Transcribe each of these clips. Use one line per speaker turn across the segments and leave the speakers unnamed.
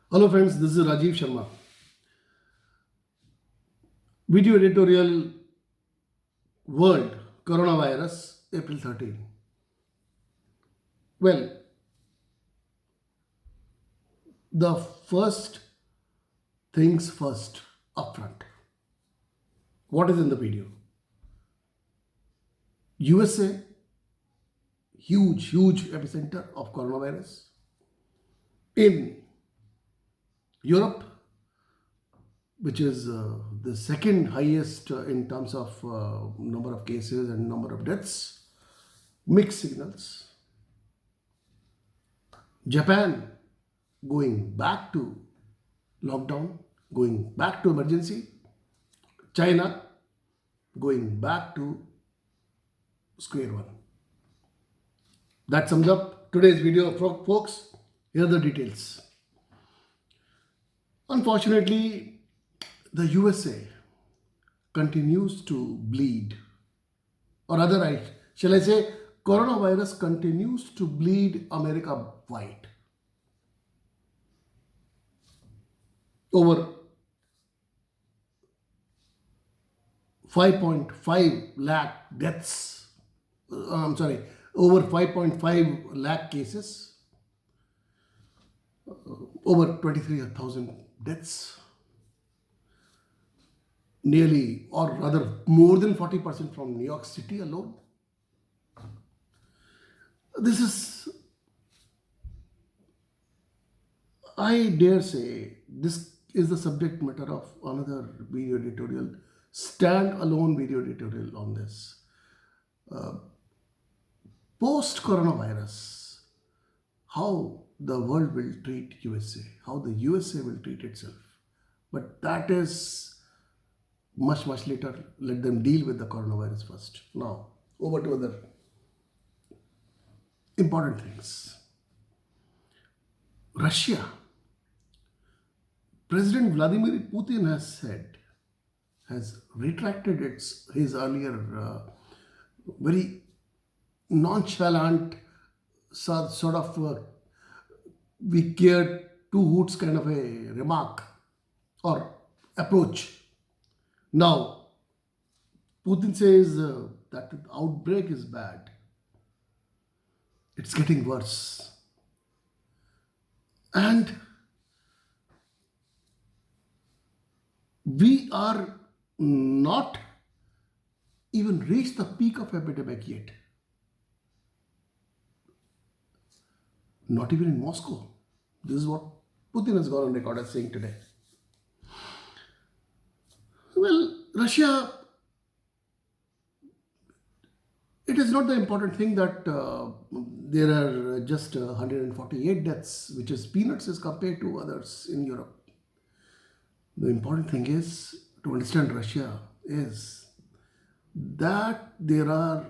Hello friends, this is Rajiv Sharma. Video editorial world coronavirus April 13. Well, the first things first upfront. What is in the video? USA, huge epicenter of coronavirus. In Europe, which is the second highest in terms of number of cases and number of deaths, mixed signals. Japan going back to lockdown, going back to emergency. China going back to square one. That sums up today's video, folks. Here are the details. Unfortunately, the USA continues to bleed, or rather, shall I say, coronavirus continues to bleed America white. Over 5.5 lakh deaths, over 5.5 lakh cases, over 23,000 deaths, nearly, or rather more than 40% from New York City alone. This is, I dare say, this is the subject matter of another video editorial, stand-alone video editorial on this. Post-coronavirus, how the world will treat USA, how the USA will treat itself. But that is much later. Let them deal with the coronavirus first. Now, over to other important things. Russia. President Vladimir Putin has retracted his earlier very nonchalant sort of we care two hoots kind of a remark or approach. Now, Putin says that the outbreak is bad. It's getting worse. And we are not even reached the peak of epidemic yet. Not even in Moscow. This is what Putin has gone on record as saying today. Well, Russia, it is not the important thing that there are just 148 deaths, which is peanuts as compared to others in Europe. The important thing is to understand Russia is that there are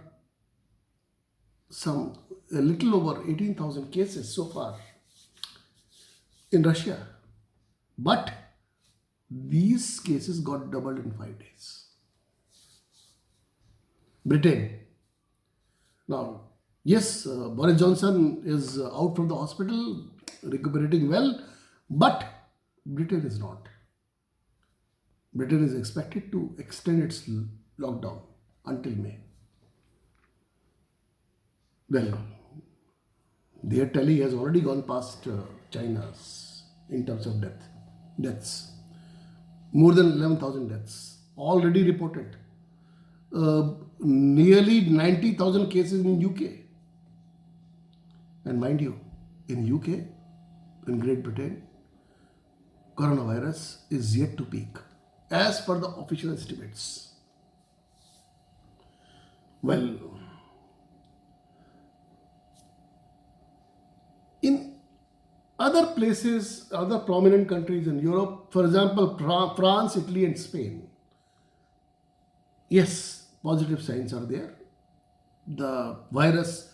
a little over 18,000 cases so far in Russia. But these cases got doubled in 5 days. Britain. Now, yes, Boris Johnson is out from the hospital, recuperating well, but Britain is not. Britain is expected to extend its lockdown until May. Well, their tally has already gone past China's in terms of deaths. More than 11,000 deaths already reported. Nearly 90,000 cases in UK. And mind you, in UK, in Great Britain, coronavirus is yet to peak, as per the official estimates. Well, in other places, other prominent countries in Europe, for example, France, Italy, and Spain, yes, positive signs are there. The virus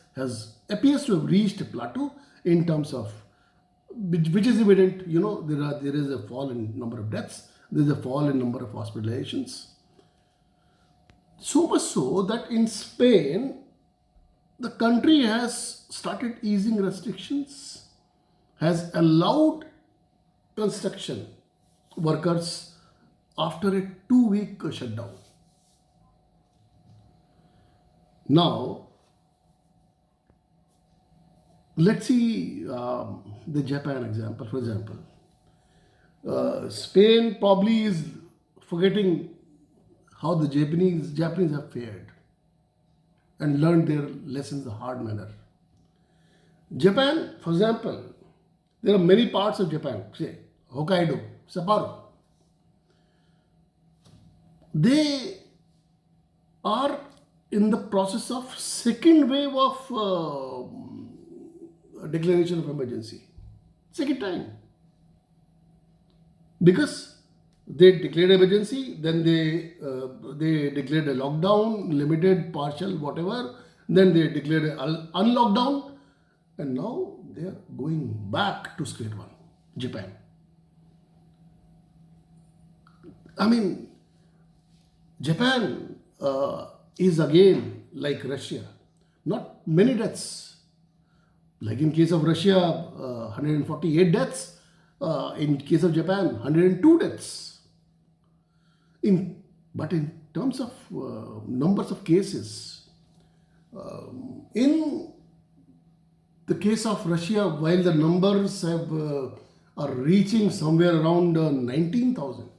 appears to have reached a plateau in terms of, which is evident. There is a fall in number of deaths. There is a fall in number of hospitalizations. So much so that in Spain, the country has started easing restrictions, has allowed construction workers after a 2-week shutdown. Now, let's see the Japan example. For example, Spain probably is forgetting how the Japanese have fared and learned their lessons the hard manner. Japan, for example, there are many parts of Japan, say Hokkaido, Sapporo. They are in the process of second wave of declaration of emergency. Second time. Because they declared emergency, then they declared a lockdown, limited, partial, whatever. Then they declared an unlockdown, and now they are going back to square one. Japan. I mean, Japan is again like Russia. Not many deaths. Like in case of Russia, 148 deaths. In case of Japan, 102 deaths. But in terms of numbers of cases, in the case of Russia, while the numbers are reaching somewhere around 19,000,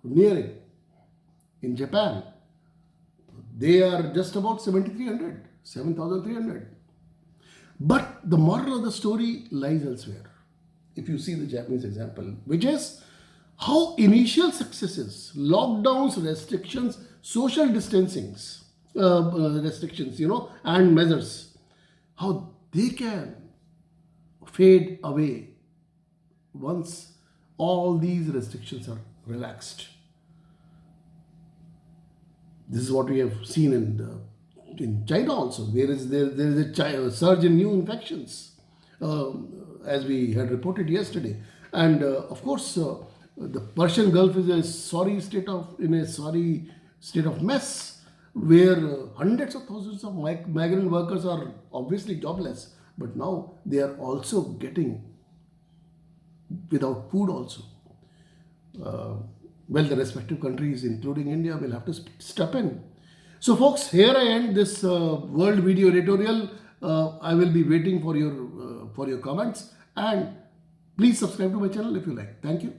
nearing. In Japan, they are just about 7,300. But the moral of the story lies elsewhere. If you see the Japanese example, which is how initial successes, lockdowns, restrictions, social distancings, restrictions, and measures, how they can fade away once all these restrictions are relaxed. This is what we have seen in China also. There is a surge in new infections, as we had reported yesterday. And of course, the Persian Gulf is in a sorry state of mess, where hundreds of thousands of migrant workers are obviously jobless, but now they are also getting without food also. Well, the respective countries, including India, will have to step in. So, folks, here I end this World Video Editorial. I will be waiting for your comments, and please subscribe to my channel if you like. Thank you.